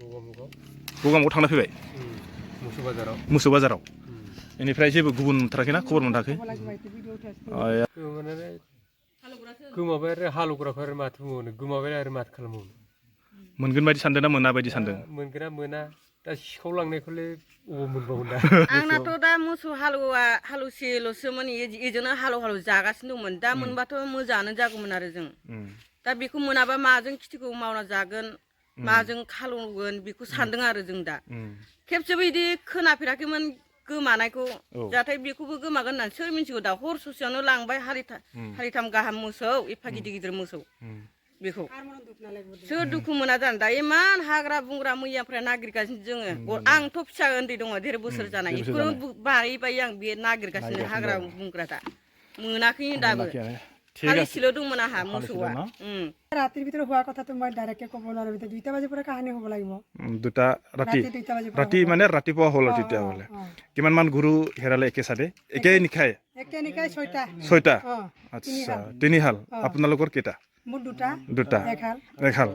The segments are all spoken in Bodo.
गगामुगाव थांना फैबाय मोसौ बाजाराव बेनिफ्राय जेबो गुबुन मोनथाराखैना खबर मोनाखै गोमाबाय आरो हालौग्राफोर माथो बुंनो गोमाबाय आरो माथो खालामबावनो मोनगोन बायदि सानदों ना मोना बायदि सानदों मोनगोना मोना दा सिखावलांनायखौलाय अबाव मोनबावगोन दा आंनाथ' दा मोसौ हालौसेल'सोमोन इजोंनो हालौ जागासिनो दंमोन दा मोनबाथ' मोजाङानो जागौमोन आरो जों दा बेखौ मोनाबा माजों खिथिखौ मावना जागोन माजों हालौगोन बेखौ सानदों आरो जों दा खेबसेबो इदि खोनाफेराखैमोन गोमानायखौ जाहाथे बेखौबो गोमागोन होननानै सोर मिथिगौ दा हर ससेयावनो लांबाय हालिथाम गाहाम मोसौ एफा गिदिर गिदिर मोसौ बेखौ सोर दुखु मोना जानो दा इमान हाग्रा बंग्रा मैयाफ्रा नागिरगासिनो जोङो आंथ' फिसा उन्दै दङ 1.5 बोसोर जानाय बेखौनो बायै आं बे नागिरगासिनो हाग्रा बंग्रा दा मोनाखै दाबो खालिसेल' दंमोन आंहा मोसौआ ৰাতিৰ ভিতৰত হোৱা কথাটো মই ডাইৰেক্টকে ক'ব নোৱাৰিম 2টা বাজিৰ পৰা কাহিনী হ'ব লাগিব 2টা ৰাতি মানে ৰাতিপুৱা হ'ল তেতিয়াহ'লে কিমান মান গৰু হেৰালে একে চাইডে একে নিখায় 6টা আচ্ছা 3 হাল আপোনালোকৰ কেইটা মোৰ 2টা এক হাল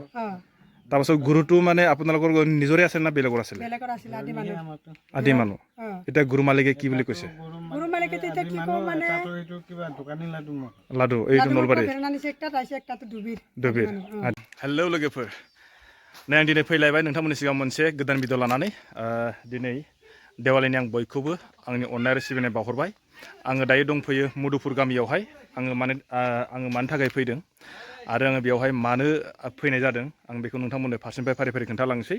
তাৰপাছত গৰুটো মানে আপোনালোকৰ নিজৰে আছে না বেলেগৰ আছিল আদি মানুহ এতিয়া গৰু মালিকে কি বুলি কৈছে গৰু মালিকে তেতিয়া কি কম মানে লাডু এইটো নলবাৰী দুবিৰ हेलौ लोगोफोर नै आं दिनै फैलायबाय नोंथांमोननि सिगाङाव मोनसे गोदान भिडिअ लानानै दिनै देवालिनि आं बयखौबो आंनि अननाय आरो सिबिनाय बावहरबाय आङो दायो दंफैयो मुदुफुर गामियावहाय आङो मानो थाखाय फैदों आरो आङो बेयावहाय मानो फैनाय जादों आं बेखौ नोंथांमोननो फारसेनिफ्राय फारि फारि खोन्थालांसै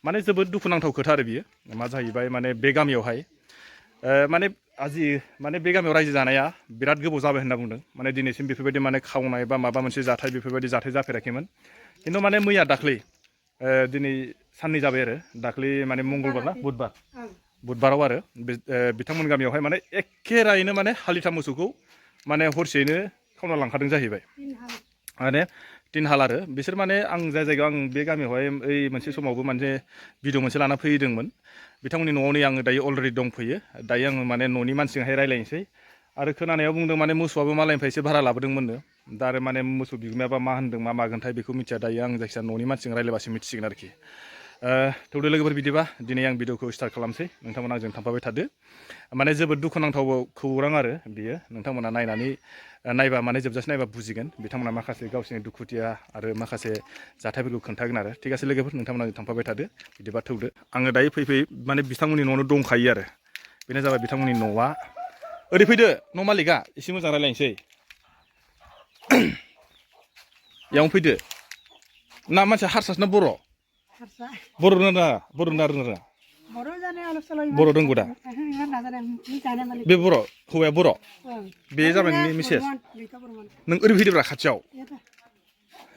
माने जोबोद दुखुनांथाव खोथा आरो बियो मा जाहैबाय माने बे गामियावहाय माने माने बे गामियाव रायजो जानाया बिराद गोबाव जाबाय होनना बुंदों माने दिनैसिम बेफोरबायदि माने खावनाय बा माबा मोनसे जाथाय बेफोरबायदि जाथाय जाफेराखैमोन खिन्थु माने मैया दाख्लै दिनै साननै जाबाय आरो दाख्लै माने मंगलबार ना बुधबाराव आरो बिथांमोन गामियावहाय माने एखे रायैनो माने हालिथाम मोसौखौ माने हरसेयैनो खावना लांखादों जाहैबाय माने 3 हाल आरो बिसोर माने आं जाय जायगायाव आं बे गामियावहाय ओइ मोनसे समावबो मोनसे भिडिअ मोनसे लाना फैदोंमोन बिथांमोननि न'आवनो आङो दायो अलरेडि दंफैयो दायो आङो माने न'नि मानसिजोंहाय रायलायनोसै आरो खोनानायाव बुंदों माने मोसौआबो मालायनिफ्रायसो भारा लाबोदोंमोननो दा आरो माने मोसौ बिगोमायाबा मा होनदों मा मागोनथाय बेखौ मिथिया दायो आं जायखिजाया न'नि मानसिजों रायलायबासो मिथिसिगोन आरोखि थौदो लोगोफोर बिदिबा दिनै आं भिडिअखौ स्टार्ट खालामसै नोंथांमोना आंजों थांफाबाय थादो माने जोबोद दुखुनांथाव खौरां आरो बियो नोंथांमोना नायबा माने जोबजासे नायबा बुजिगोन बिथांमोना माखासे गावसोरनि दुखुथिया आरो माखासे जाथायफोरखौ खोन्थागोन आरो थिग आसे लोगोफोर नोंथांमोना थांफाबाय थादो बिदिबा थौदो आङो दायो फैयै माने बिथांमोननि न'आवनो दंखायो आरो बेनो जाबाय बिथांमोननि न'आ ओरै फैदो न' मालिका एसे मोजां रायलायनोसै यावनो फैदो ना मानसिया हारसासना बर' रोङा बर' रोंगौ दा बे बर' हौवाया बर' बे जाबाय नोंनि मिसेस नों ओरै फैदोब्रा खाथियाव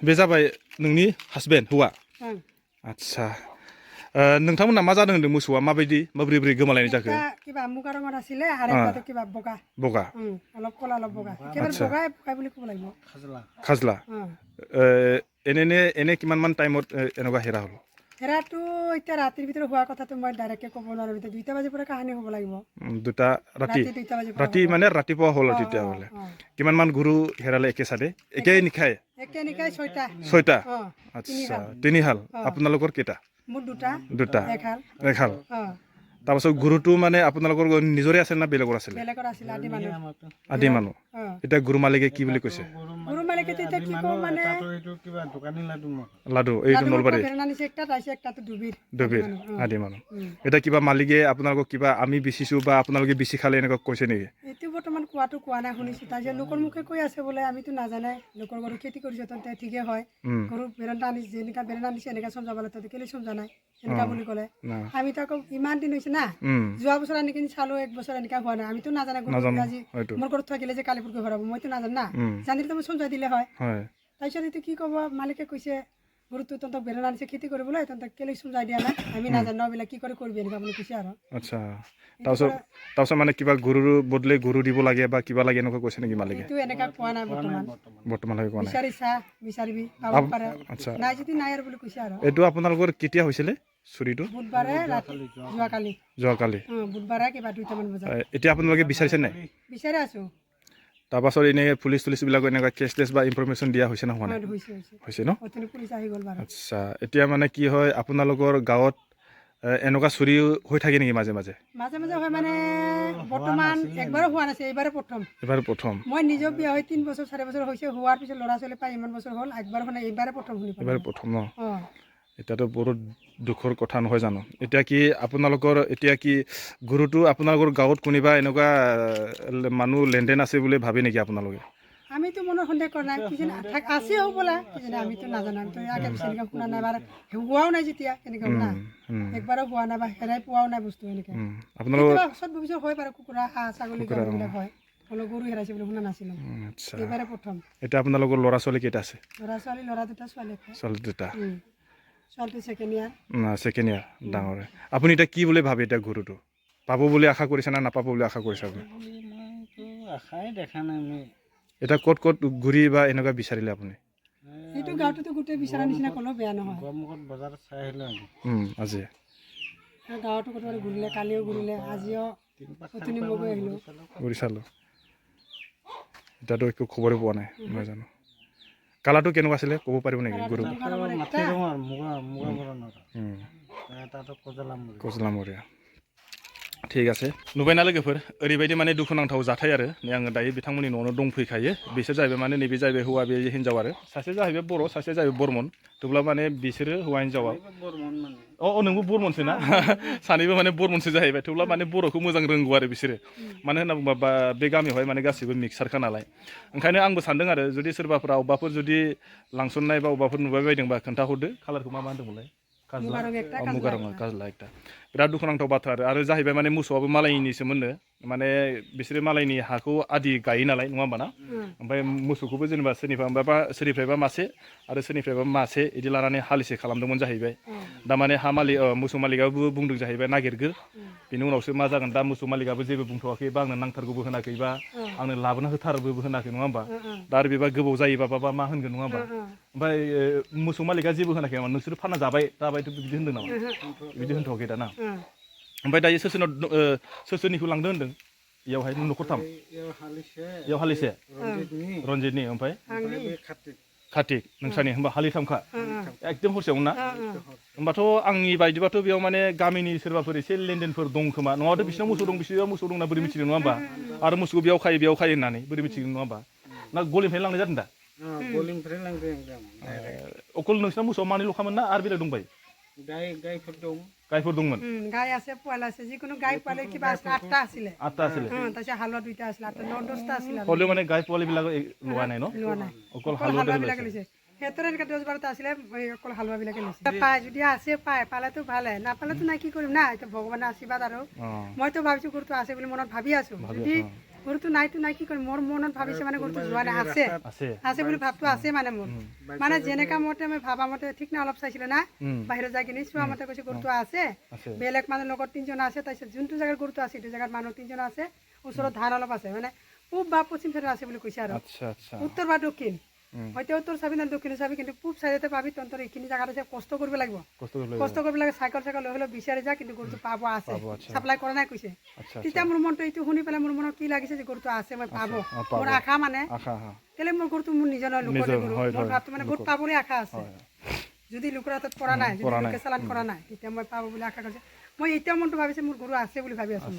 बे जाबाय नोंनि हासबेन्ड हौवा आदसा नोंथांमोना मा जादों होनदों मोसौआ माबायदि माबोरै गोमालायनाय जाखो কিবা মুগা ৰঙৰ আছিলে আৰু এটা কিবা বগা অলপ কলা অলপ বগা একেবাৰে বগা বুলি ক'ব লাগিব খাজলা এনে কিমান মান টাইমত এনেকুৱা হেৰা হ'ল হেৰাটো এতিয়া ৰাতিৰ ভিতৰত হোৱা কথাটো মই ডাইৰেক্টকে ক'ব নোৱাৰিম 2টা বাজিৰ পৰা কাহিনী হ'ব লাগিব 2টা ৰাতি মানে ৰাতিপুৱা হ'ল তেতিয়াহ'লে কিমান মান গৰু হেৰালে একে চাইডে একে নিখায় 6টা আচ্ছা 3 হাল আপোনালোকৰ কেইটা মোৰ 2টা এক হাল তাৰপাছত গৰুটো মানে আপোনালোকৰ নিজৰে আছে না বেলেগৰ আছিল আদি মানুহ এতিয়া গৰু মালিকে কি বুলি কৈছে গৰু মালিকে তেতিয়া কি কম মানে লাডু এইটো নলবাৰী দুবিৰ আদি মানুহ এতিয়া কিবা মালিকে আপোনালোকক কিবা আমি বিচিছো বা আপোনালোকে বিচি খালে এনেকুৱা কৈছে নেকি এইটো বৰ্তমান কোৱা নাই শুনিছো তাৰপিছত লোকৰ মুখে কৈ আছে বোলে আমিতো নাজানে লোকৰ গৰু খেতি কৰিছে তন্তে ঠিকে হয় গৰু বেৰেণ্টা আনিছে যেনেকা বেৰেণ্টা আনিছে এনেকা চমজাবলৈ ততে কেলে চমজা নাই এনেকা বুলি ক'লে আমিতো আকৌ ইমান দিন হৈছে না যোৱা বছৰ আনি কিনি চালো 1 বছৰ এনেকা হোৱা নাই আমিতো নাজানে আজি মোৰ ঘৰত থাকিলে যে কালিপুৰকে ভৰাব মইতো নাজানো না জানিলে মই চমজাই দিলে হয় তাৰপিছত এইটো কি ক'ব মালিকে কৈছে গৰুটো তন্তক বেৰেণ্টা আনিছে খেতি কৰিবলৈ তন্তক কেলে চমজাই দিয়া নাই আমি নাজানো বিলাক কি কৰি কৰিবি এনেকা বুলি কৈছে আৰু আচ্ছা তাৰপিছত মানে কিবা গৰুৰ বদলে গৰু দিব লাগে বা কিবা লাগে এনেকুৱা কৈছে নেকি মালিকে এইটো এনেকা কোৱা নাই বৰ্তমানলৈকে কোৱা নাই বিচাৰিবি পাব পাৰে নাই যদি নাই আৰু বুলি কৈছে আৰু এইটো আপোনালোকৰ কেতিয়া হৈছিলে চুৰিটো বুধবাৰে যোৱাকালি বুধবাৰে কিবা 2টামান বজাত এতিয়া আপোনালোকে বিচাৰিছে নাই বিচাৰি আছো তাৰপাছত এনে পুলিচ বিলাক এনেকুৱা কেছ বা ইনফৰমেশ্যন দিয়া হৈছে না হোৱা নাই হৈছে ন অথনি পুলিচ আহি গ'ল বাৰু আচ্ছা এতিয়া মানে কি হয় আপোনালোকৰ গাঁৱত এনেকুৱা চুৰি হৈ থাকে নেকি মাজে মাজে মাজে মাজে হয় মানে বৰ্তমান একবাৰো হোৱা নাছিল এইবাৰে প্ৰথম মই নিজেও বিয়া হৈ 3 বছৰ 4 বছৰ হৈছে হোৱাৰ পিছত ল'ৰা ছোৱালী পাই ইমান বছৰ হ'ল একবাৰ মানে এইবাৰে প্ৰথম শুনি পালোঁ এইবাৰে প্ৰথম ন এতিয়াতো বহুত দুখৰ কথা নহয় জানো এতিয়া কি আপোনালোকৰ এতিয়া কি গুৰুটো আপোনালোকৰ গাঁৱত কোনোবা এনেকুৱা মানুহ লেনদেন আছে বুলি ভাবে নেকি আপোনালোকে আমিতো মনৰ সন্দেহ কৰা নাই কিজানি আছে হ'বলা কিজানি আমিতো নাজানো আমিতো আগে পিছে এনেকৈ শুনা নাই বা হোৱাও নাই যেতিয়া এনেকৈ শুনা একবাৰো হোৱা নাই বা হেৰাই পোৱাও নাই বস্তু এনেকৈ আপোনালোকৰ ওচৰত ভৱিষ্যত হয় বাৰু কুকুৰা হাঁহ ছাগলী গৰুবিলাক হয় হ'লেও গৰু হেৰাইছে বুলি শুনা নাছিলোঁ এইবাৰে প্ৰথম এতিয়া আপোনালোকৰ ল'ৰা ছোৱালী কেইটা আছে ল'ৰা দুটা ছোৱালী দুটা ছোৱালীটো ছেকেণ্ড ইয়াৰ ছেকেণ্ড ইয়াৰ ডাঙৰ আপুনি এতিয়া কি বুলি ভাবে এতিয়া গুৰুটো পাব বুলি আশা কৰিছে না নাপাব বুলি আশা কৰিছে আপুনি আশাই দেখা নাই আমি এতিয়া ক'ত ঘূৰি বা এনেকুৱা বিচাৰিলে আপুনি এইটো গাঁৱটোতো গোটেই বিচৰা নিচিনা ক'লেও বেয়া নহয় গড়মুখত বজাৰত চাই আহিলোঁ আজি গাঁৱতো ক'ৰবাত ঘূৰিলে কালিও ঘূৰিলে আজিও অথনি মই গৈ আহিলোঁ ঘূৰি চালোঁ এতিয়াতো একো খবৰে পোৱা নাই নহয় জানো কালাৰটো কেনেকুৱা আছিলে ক'ব পাৰিব নেকি গুৰু কজলামৰীয়া ঠিক আছে नुबायना लोगोफोर ओरैबायदि माने दुखुनांथाव जाथाय आरो आङो दायो बिथांमोननि न'आवनो दंफैखायो बिसोर जाहैबाय माने नैबे जाहैबाय हौवा बे हिन्जाव आरो सासे जाहैबाय बर' सासे जाहैबाय बर्मन थेवब्लाबो माने बिसोरो हौवा हिन्जावा नोंबो बर्मनसो ना सानैबो माने बर्मनसो जाहैबाय थेवब्लाबो माने बर'खौ मोजां रोंगौ आरो बिसोरो मानो होनना बुङोबा बे गामियावहाय माने गासिबो मिक्सारखा नालाय ओंखायनो आंबो सानदों आरो जुदि सोरबाफोर अबेबाफोर जुदि लांसननाय बा अबेबाफोर नुबाय बायदोंबा खोन्थाहरदो कालारखौ मा होनदोंमोनलाय मुगारंआ काजला एकटा बिराद दुखुनांथाव बाथ्रा आरो जाहैबाय माने मोसौआबो मालायनिसो मोननो माने बिसोरो मालायनि हाखौ आदि गायो नालाय नङा होमबा ना ओमफ्राय मोसौखौबो जेनेबा सोरनिफ्रायबा मासे आरो सोरनिफ्रायबा मासे बिदि लानानै हालिसे खालामदोंमोन जाहैबाय दा माने मोसौ मालिकाबो बुंदों जाहैबाय नागिरगोर बिनि उनावसो मा जागोन दा मोसौ मालिकाबो जेबो बुंथ'वाखै बा आंनो नांथारगौबो होनाखै बा आंनो लाबोना होथारबो होनाखै नङा होमबा दा आरो बेबा गोबाव जायोबा बा मा होनगोन नङा होमबा ओमफ्राय मोसौ मालिका जेबो होनाखै नामा नोंसोर फानना जाबायथ' बिदि होनदों नामा बिदि होनथ'वाखै दाना ओमफ्राय दायो सोरनिखौ लांदो होनदों इयावहाय न'खरथाम इयाव हालिसे रन्जितनि ओमफ्राय कार्तिक नोंसानि होमबा हालिथामखा एकदम हरसेयावनो ना होमबाथ' आंनि बायदिबाथ' बेयाव माने गामिनि सोरबाफोर एसे लेनदेनफोर दं खोमा नङाबाथ' बिसिनाव मोसौ दं बिसिनाव मोसौ दंना बोरै मिथिगोन नङा होमबा आरो मोसौखौ बेयाव खायो होननानै बोरै मिथिगोन नङा होमबा ना गलिनिफ्राय लांनाय जादों दा गलिनिफ्राय लांदों अकल नोंसिना मोसौआ मानैल'खामोन ना आरो बेलेग दंबायो गायफोर दंमोन गाय আছে পোৱাল আছে যিকোনো গাই পোৱালি কিবা 8টা আছিলে তাৰপিছত হালোৱা 2টা আছিলে 9-10টা আছিলে হ'লেও মানে গাই পোৱালিবিলাক লোৱা নাই ন অকল হালোৱাবিলাকে লৈছে সিহঁতৰ এনেকৈ 10-12টা আছিলে অকল হালোৱাবিলাকে লৈছে পায় যদি আছে পালেতো ভালে নাপালেতো নাই কি কৰিম না এতিয়া ভগৱানৰ আশীৰ্বাদ আৰু মইতো ভাবিছোঁ গৰুটো আছে বুলি মনত ভাবি আছোঁ যদি গৰুটো নাইতো নাই কি কৰিম মোৰ মনত ভাবিছে মানে গৰুটো যোৱা নাই আছে বুলি ভাবটো আছে মানে মোৰ মানে যেনেকা মতে মই ভাবা মতে ঠিক না অলপ চাইছিলে না বাহিৰত যাই কিনি চোৱা মতে কৈছে গৰুটো আছে বেলেগ মানুহৰ লগত 3জন আছে তাৰপিছত যোনটো জেগাত গৰুটো আছে সেইটো জেগাত মানুহ 3জন আছে ওচৰত ধান অলপ আছে মানে পূব বা পশ্চিম চাইডে আছে বুলি কৈছে আৰু উত্তৰ বা দক্ষিণ হয়তো উত্তৰ চাবি না দক্ষিণ চাবি কিন্তু পূব চাইডতে পাবি তন্তৰ এইখিনি জেগাত আছে কষ্ট কৰিব লাগিব চাইকেল লৈ হ'লেও বিচাৰি যা কিন্তু গৰুটো পাব আছে চাপ্লাই কৰা নাই কৈছে তেতিয়া মোৰ মনটো এইটো শুনি পেলাই মোৰ মনত কি লাগিছে যে গৰুটো আছে মই পাব মোৰ আশা মানে কেলে মোৰ গৰুটো মোৰ নিজৰ লোকৰ গৰু মোৰ ভাবটো মানে গৰুটো পাবলৈ আশা আছে যদি লোকৰ হাতত পৰা নাই যদি লোকে চালান কৰা নাই তেতিয়া মই পাব বুলি আশা কৰিছে মই এতিয়াও মনটো ভাবিছে মোৰ গৰু আছে বুলি ভাবি আছোঁ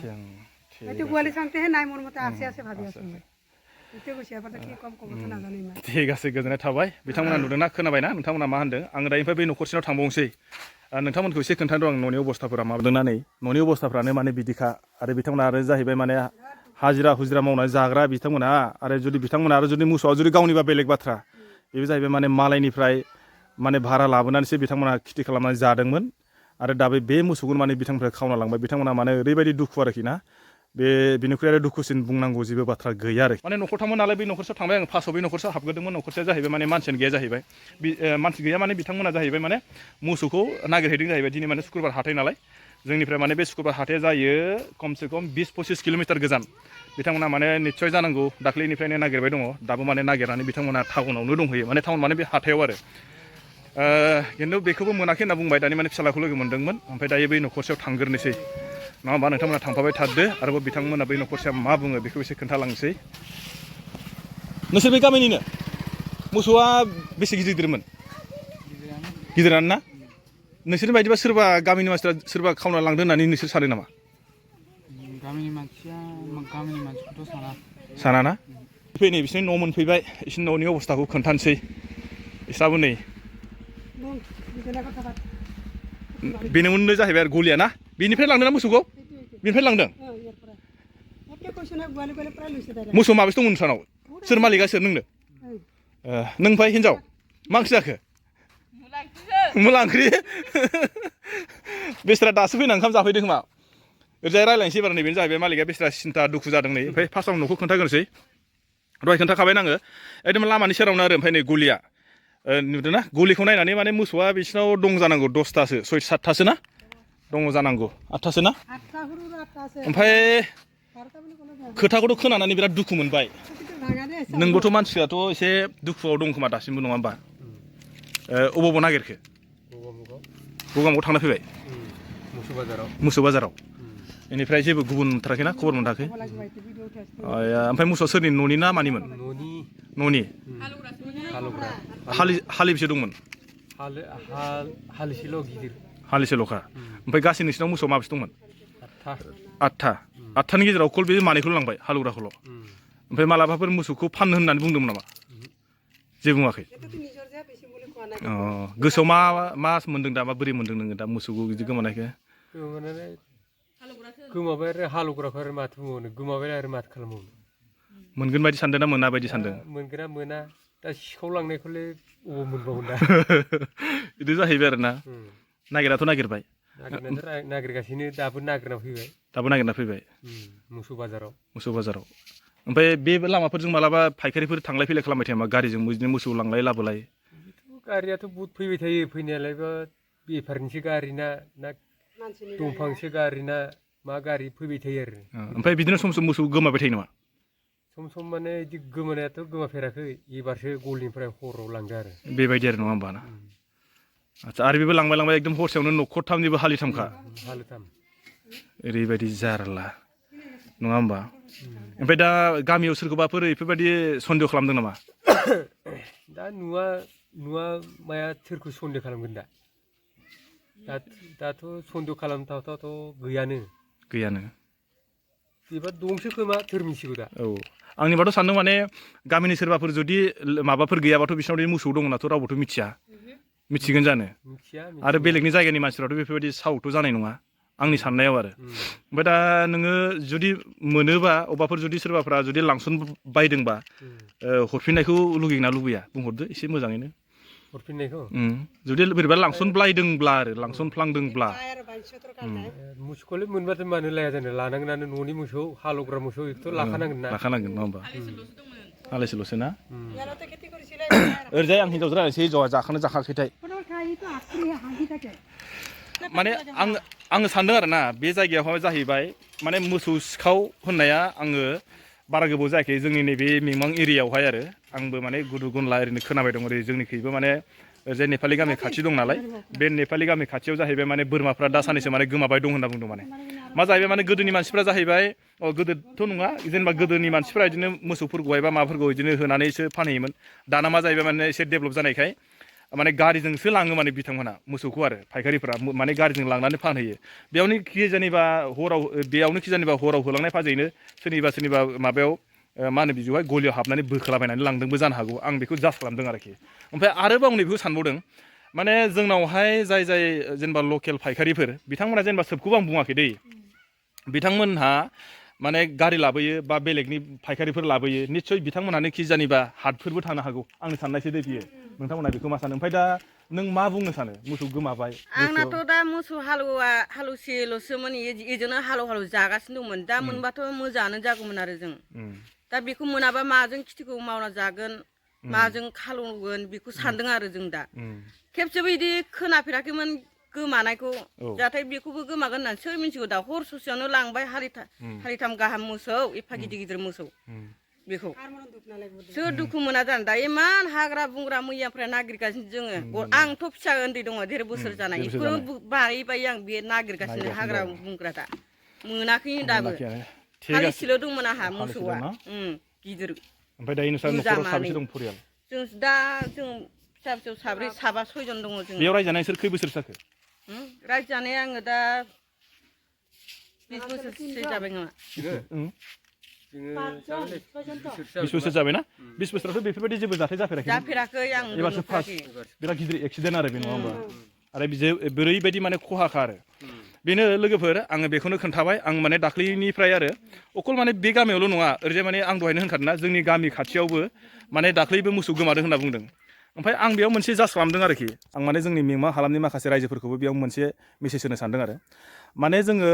এইটো গোৱালি চাওঁতেহে নাই মোৰ মতে আছে ভাবি আছোঁ মই ঠিক আছে गोजोननाय थाबाय बिथांमोना नुदोंना खोनाबायना नोंथांमोना मा होनदों आङो दानिफ्राय बै न'खरसेनाव थांबावनोसै नोंथांमोनखौ एसे खोन्थादों आं न'नि अबस्थाफोरा माबादोंना नै न'नि अबस्थाफ्रानो माने बिदिखा आरो बिथांमोना आरो जाहैबाय माने हाजिरा मावनानै जाग्रा बिथांमोना आरो जुदि बिथांमोना आरो जुदि मोसौआ जुदि गावनिबा बेलेग बाथ्रा बेबो जाहैबाय माने मालायनिफ्राय माने भारा लाबोनानैसो बिथांमोना खेथि खालामनानै जादोंमोन आरो दा बे मोसौखौ माने बिथांमोननिफ्राय खावना लांबाय बिथांमोना माने ओरैबायदि दुखु आरोखि ना बिनिख्रुइ आरो दुखुसिन बुंनांगौ जेबो बाथ्रा गैया आरो माने न'खरथाममोन नालाय बै न'खरसेयाव थांबाय आं फार्स्टआव बै न'खरसेयाव हाबग्रोदोंमोन न'खरसेया जाहैबाय माने मानसियानो गैया जाहैबाय मानसि गैया माने बिथांमोना जाहैबाय माने मोसौखौ नागिरहैदों जाहैबाय दिनै माने शुक्रबार हाथाय नालाय जोंनिफ्राय माने बे शुक्रबार हाथाया जायो खमसे खम 20-25 किल'मिटार गोजान बिथांमोना माने निस्सय जानांगौ दाख्लैनिफ्रायनो नागिरबाय दङ दाबो माने नागिरनानै बिथांमोना टाउनावनो दंहैयो माने टाउन माने बे हाथायाव आरो खिन्थु बेखौबो मोनाखै होनना बुंबाय दानि माने फिसालाखौ लोगो मोन्दोंमोन ओमफ्राय दायो बै न'खरसेयाव थांग्रोनोसै नङा होमबा नोंथांमोना थांफाबाय थादो आरोबाव बिथांमोना बै न'खरसेया मा बुङो बेखौ एसे खोन्थालांनोसै नोंसोर बे गामिनिनो मोसौआ बेसे गिदिर गिदिरमोन गिदिरानो ना नोंसोरनि बायदिबा सोरबा गामिनि मानसिफ्रा सोरबा खावना लांदों होननानै नोंसोर सानो नामा गामिनि मानसिखौथ' साना ना फैनै बिसोरनि न' मोनफैबाय बिसोरनि न'नि अबस्थाखौ खोन्थानोसै बिस्राबो नै बुं बिदिनो खोथा बाथ बेनोमोननो जाहैबाय आरो गलिया ना बेनिफ्राय लांदों ना मोसौखौ बेनिफ्राय लांदों ইয়াৰপৰা একে কৈছো না গোৱালি গোৱালি প্ৰায় লৈছে দাদা मोसौ माबेसे दंमोन नोंसानाव सोर मालिकआ सोर नोंनो नों ओमफ्राय हिनजाव मा ओंख्रि जाखो मुला ओंख्रि बेस्रा दासो फैना ओंखाम जाफैदों खोमा ओरैजाय रायलायनोसै एबार नैबेनो जाहैबाय मालिकआ बेस्रा सिन्था दुखु जादों नै ओमफ्राय फार्स्टआव न'खौ खोन्थाग्रोनोसै दहाय खोन्थाखाबाय आङो एकदम लामानि सेरावनो आरो ओमफ्राय नै गलिया नुदोंना गलिखौ नायनानै माने मोसौआ बिसिनाव दं जानांगौ 10थासो 6-7थासो ना दङ जानांगौ 8थासो ना আঠটা সৰু আঠটা আছে ओमफ्राय 12টা বুলি ক'লে বেয়া खोथाखौथ' खोनानानै बिराद दुखु मोनबाय কিন্তু ভাঙানে আছে नोंबोथ' मानसियाथ' एसे दुखुआव दं खोमा दासिमबो नङा होमबा अबाव नागिरखो गगामुगाव थांना फैबाय मोसौ बाजाराव बेनिफ्राय जेबो गुबुन मोनथाराखै ना खबर मोनथाराखै ओमफ्राय मोसौआ सोरनि न'नि ना मानिमोन न'नि हालिबेसे दंमोन हालिसेल' गिदिर हालिसेल'खा ओमफ्राय गासै नोंसिनाव मोसौ माबेसे दंमोन 8थानि गेजेराव कल बे मानैखौल' लांबाय हालौग्राखौल' ओमफ्राय मालाबाफोर मोसौखौ फाननो होननानै बुंदोंमोन नामा जेबो बुङाखै নিজৰ যে বেছি বুলি কোৱা নাই गोसोआव मा मोन्दों दा मा बोरै मोन्दों नोङो दा मोसौखौ बिदि गोमानायखौ गोमाबाय आरो हालौग्राखौ आरो माथो बुंबावनो गोमाबाय आरो माथो खालामबावनो मोनगोन बायदि सानदों ना मोना बायदि सानदों मोनगोना मोना दा सिखावलांनायखौलाय अबाव मोनबावगोन दा बिदि जाहैबाय आरो ना नागिरनाथ' नागिरबाय नागिरगासिनो दाबो नागिरना फैबाय मोसौ बाजाराव ओमफ्राय बे लामाफोरजों मालाबा फायखारिफोर थांलाय फैलाय खालामबाय थाया मा गारिजों बिदिनो मोसौ लांलाय लाबोलाय गारियाथ' बहुद फैबाय थायो फैनायालाय बा बेफारनिसो गारि ना दंफांसो गारि ना मा गारि फैबाय थायो आरो ओमफ्राय बिदिनो सम सम मोसौ गोमाबाय थायो नामा सम माने बिदि गोमानायाथ' गोमाफेराखै एबारसो गलिनिफ्राय हराव लांदो आरो बेबायदि आरो नङा होमबा ना आच्छा आरो बेबो लांबाय एकदम हरसेयावनो न'खरथामनिबो हालिथामखा ओरैबायदि जारला नङा होमबा ओमफ्राय दा गामियाव सोरखौबाफोर बेफोरबायदि सन्देह खालामदों नामा दा नुवा माया सोरखौ सन्देह खालामगोन दाथ' सन्देह खालामथावथावथ' गैयानो बेबा दंसो खोमा सोर मिथिगौ दा औ आंनिबाथ' सानदों माने गामिनि सोरबाफोर जुदि माबाफोर गैयाबाथ' बिसिनाव मोसौ दं होननाथ' रावबोथ' मिथिगोन जानो आरो बेलेगनि जायगानि मानसिफ्राथ' बेफोरबायदि सावथ' जानाय नङा आंनि साननायाव आरो ओमफ्राय दा नोङो जुदि मोनोबा अबाफोर जुदि सोरबाफ्रा जुदि लांसन बायदोंबा हरफिननायखौ लुगैना लुगैया बुंहरदो एसे मोजाङैनो हरफिननायखौ जुदि बोरैबा लांसनफ्लांदोंब्ला मोसौखौलाय मोनबाथाय मानो लाया जानो लानांगोनानो न'नि मोसौ हालौग्रा मोसौ बेखौथ' लाखानांगोन नङा होमबा हालिसेल'सो ना ओरैजाय आं हिनजावजों रायलायनोसै ज'आ जाखायाखैथाय माने आङो सानदों आरो ना बे जायगायावहाय जाहैबाय माने मोसौ सिखाव होननाया आङो बारा गोबाव जायाखै जोंनि नैबे मिमां एरियायावहाय आरो आंबो माने गुदु गुनला ओरैनो खोनाबाय दं ओरै जोंनिखैबो माने ओरैजाय नेपालि गामि खाथि दं नालाय बे नेपालि गामि खाथियाव जाहैबाय माने बोरमाफ्रा दा साननैसो माने गोमाबाय दं होनना बुंदों माने मा जाहैबाय माने गोदोनि मानसिफ्रा जाहैबाय गोदोथ' नङा जेनेबा गोदोनि मानसिफ्रा बिदिनो मोसौफोरखौहाय बा माबाफोरखौ बिदिनो होनानैसो फानहैयोमोन दाना मा जाहैबाय माने एसे डेभेलप जानायखाय माने गारिजोंसो लाङो माने बिथांमोना मोसौखौ आरो फायखारिफ्रा माने गारिजों लांनानै फानहैयो बेयावनो खिजानिबा हराव होलांनाय फाजैनो सोरनिबा माबायाव मा होनो बिजौहाय गलियाव हाबनानै बोखोलाबायनानै लांदोंबो जानो हागौ आं बेखौ जाज खालामदों आरोखि ओमफ्राय आरोबाव आं नैबेखौ सानबावदों माने जोंनावहाय जाय जेनेबा लकेल फायखारिफोर बिथांमोना जेनेबा सोबखौबो आं बुङाखै दै बिथांमोनहा माने गारि लाबोयो बा बेलेगनि फायखारिफोर लाबोयो निस्सय बिथांमोनहानो खिजानिबा हातफोरबो थानो हागौ आंनि साननायसो दै बियो नोंथांमोना बेखौ मा सानो ओमफ्राय दा नों मा बुंनो सानो मोसौ गोमाबाय आंनाथ' दा मोसौ हालौसेल'सोमोन इजोंनो हालौ जागासिनो दंमोन दा मोनबाथ' मोजाङानो जागौमोन आरो जों दा बेखौ मोनाबा माजों खेथिखौ मावना जागोन माजों खालौगोन बेखौ सानदों आरो जों दा खेबसेबो बिदि खोनाफेराखैमोन गोमानायखौ जाहाथे बेखौबो गोमागोन होननानै सोर मिथिगौ दा हर ससेयावनो लांबाय हालिथाम गाहाम मोसौ एफा गिदिर मोसौ बेखौ सोर दुखु मोना जानो दा इमान हाग्रा बंग्रा मैयाफ्रा नागिरगासिनो जोङो आंथ' फिसा उन्दै दङ 1.5 बोसोर जानाय बेखौ बायै आं बे नागिरगासिनो हाग्रा बंग्रा दा मोनाखै दाबो हालिसेल' दंमोन आंहा मोसौआ गिदिर ओमफ्राय दायो नोंस्रा न'खराव साबेसे दं परियाल जों दा जों फिसा फिसौ साब्रै साबा सयजन दङ जों बेयाव रायजानाय नोंसोर खै बोसोर जाखो रायजो जानाया आङो दा 20 बोसोरसो जाबाय नामा ओं जोङो 20 बोसोर जाबायना 20 बोसोरावथ' बेफोरबायदि जेबो जाथाय जाफेराखै जाफेराखै आं एबारसो फार्स्ट बिराद गिदिर एक्सिडेन्ट आरो बे नङा होमबा आरो बोरैबायदि माने खहाखा आरो बेनो लोगोफोर आङो बेखौनो खोन्थाबाय आं माने दाख्लैनिफ्राय आरो अकल माने बे गामियावल' नङा ओरैजाय माने आं दहायनो होनखादोंना जोंनि गामि खाथियावबो माने दाख्लैबो मोसौ गोमादों होनना बुंदों ओमफ्राय आं बेयाव मोनसे जास्ट खालामदों आरोखि आं माने जोंनि मिंमा हालामनि माखासे रायजोफोरखौबो बेयाव मोनसे मेसेज होनो सानदों आरो माने जोङो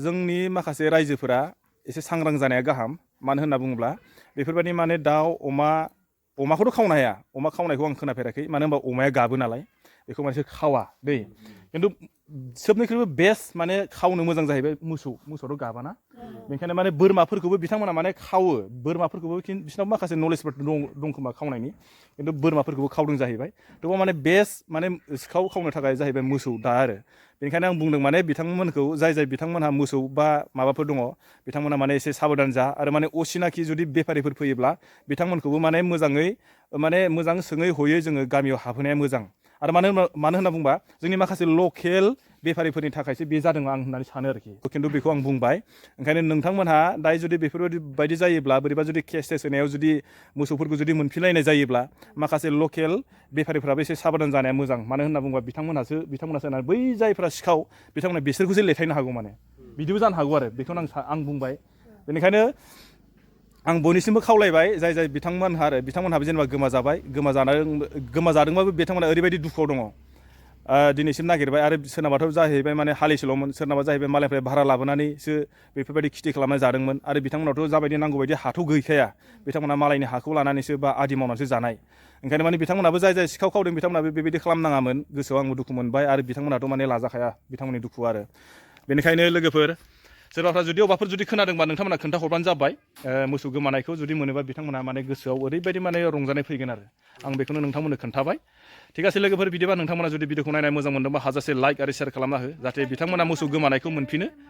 जोंनि माखासे रायजोफोरा एसे सांग्रां जानाया गाहाम मानो होनना बुङोब्ला बेफोरबायदि माने दाउ अमाखौथ' खावनो हाया अमा खावनायखौ आं खोनाफेराखै मानो होनबा अमाया गाबो नालाय बेखौ मानसि खावा दै खिन्थु सबनिख्रुइबो बेस्ट माने खावनो मोजां जाहैबाय मोसौआथ' गाबाना बेनिखायनो माने बोरमाफोरखौबो बिथांमोना माने खावो बोरमाफोरखौबो बिसोरनाव माखासे नलेजफोर दं खोमा खावनायनि खिन्थु बोरमाफोरखौबो खावदों जाहैबाय थेवबो माने बेस्ट माने सिखाव खावनो थाखाय जाहैबाय मोसौ दा आरो बेनिखायनो आं बुंदों माने बिथांमोनखौ जाय बिथांमोनहा मोसौ बा माबाफोर दङ बिथांमोना माने एसे साबधान जा आरो माने असिनाखि जुदि बेफारिफोर फैयोब्ला बिथांमोनखौबो माने मोजाङै माने मोजां सोङै हयै जोङो गामियाव हाबहोनाया मोजां आरो मानो होनना बुंबा जोंनि माखासे लकेल बेफारिफोरनि थाखायसो बे जादों आं होननानै सानो आरोखि खिन्थु बेखौ आं बुंबाय ओंखायनो नोंथांमोनहा दायो जुदि बेफोरबायदि जायोब्ला बोरैबा जुदि केस होनायाव जुदि मोसौफोरखौ जुदि मोनफिनलायनाय जायोब्ला माखासे लकेल बेफारिफ्राबो एसे साबधान जानाया मोजां मानो होनना बुङोबा बिथांमोनासो बै जायफ्रा सिखाव बिथांमोना बिसोरखौसो लेथायनो हागौ माने बिदिबो जानो हागौ आरो बेखौनो आं बुंबाय बेनिखायनो आं बयनिसिमबो खावलायबाय जाय बिथांमोनहाबो जेनेबा गोमाजादोंबाबो बिथांमोना ओरैबायदि दुखुआव दङ दिनैसिम नागिरबाय आरो सोरनाबाथ' जाहैबाय माने हालिसेल'मोन सोरनाबा जाहैबाय मालायनिफ्राय भारा लाबोनानैसो बेफोरबायदि खेथि खालामना जादोंमोन आरो बिथांमोनावथ' जाबायदि नांगौ बायदि हाथ' गैखाया बिथांमोना मालायनि हाखौ लानानैसो बा आदि मावनानैसो जानाय ओंखायनो माने बिथांमोनाबो जाय सिखाव खावदों बिथांमोनाबो बेबायदि खालामनाङामोन गोसोआव आंबो दुखु मोनबाय आरो बिथांमोनाथ' माने लाजाखाया बिथांमोननि दुखु आरो बेनिखायनो लोगोफोर सोरबाफ्रा जुदि अबाफोर जुदि खोनादोंबा नोंथांमोना खोन्थाहरबानो जाबाय मोसौ गोमानायखौ जुदि मोनोबा बिथांमोना माने गोसोआव ओरैबायदि माने रंजानाय फैगोन आरो आं बेखौनो नोंथांमोननो खोन्थाबाय ठीक আছে लोगोफोर बिदिबा नोंथांमोना जुदि भिडिअखौ नायनाय मोजां मोनदोंबा हाजासे लाइक आरो शेयार खालामना हो जाहाथे बिथांमोना मोसौ गोमानायखौ मोनफिनो